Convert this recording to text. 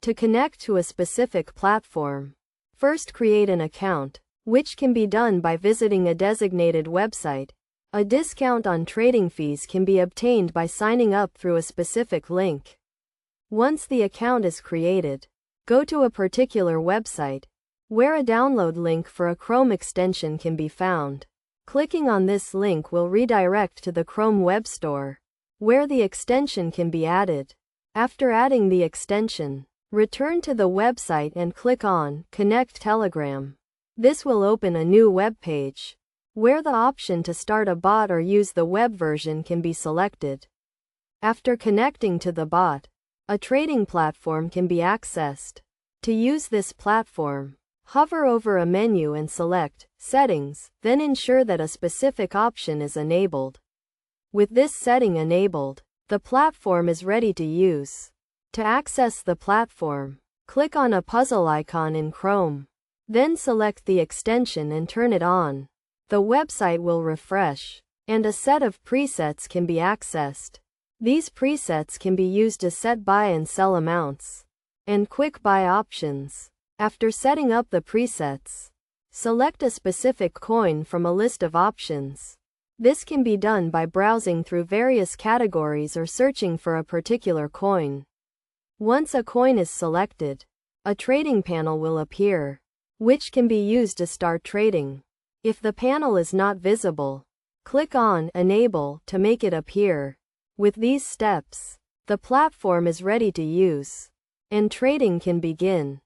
To connect to a specific platform, first create an account, which can be done by visiting a designated website. A discount on trading fees can be obtained by signing up through a specific link. Once the account is created, go to a particular website, where a download link for a Chrome extension can be found. Clicking on this link will redirect to the Chrome Web Store, where the extension can be added. After adding the extension, return to the website and click on Connect Telegram. This will open a new web page, where the option to start a bot or use the web version can be selected. After connecting to the bot, a trading platform can be accessed. To use this platform, hover over a menu and select Settings, then ensure that a specific option is enabled. With this setting enabled, the platform is ready to use. To access the platform, click on a puzzle icon in Chrome. Then select the extension and turn it on. The website will refresh, and a set of presets can be accessed. These presets can be used to set buy and sell amounts, and quick buy options. After setting up the presets, select a specific coin from a list of options. This can be done by browsing through various categories or searching for a particular coin. Once a coin is selected, a trading panel will appear, which can be used to start trading. If the panel is not visible, click on Enable to make it appear. With these steps, the platform is ready to use, and trading can begin.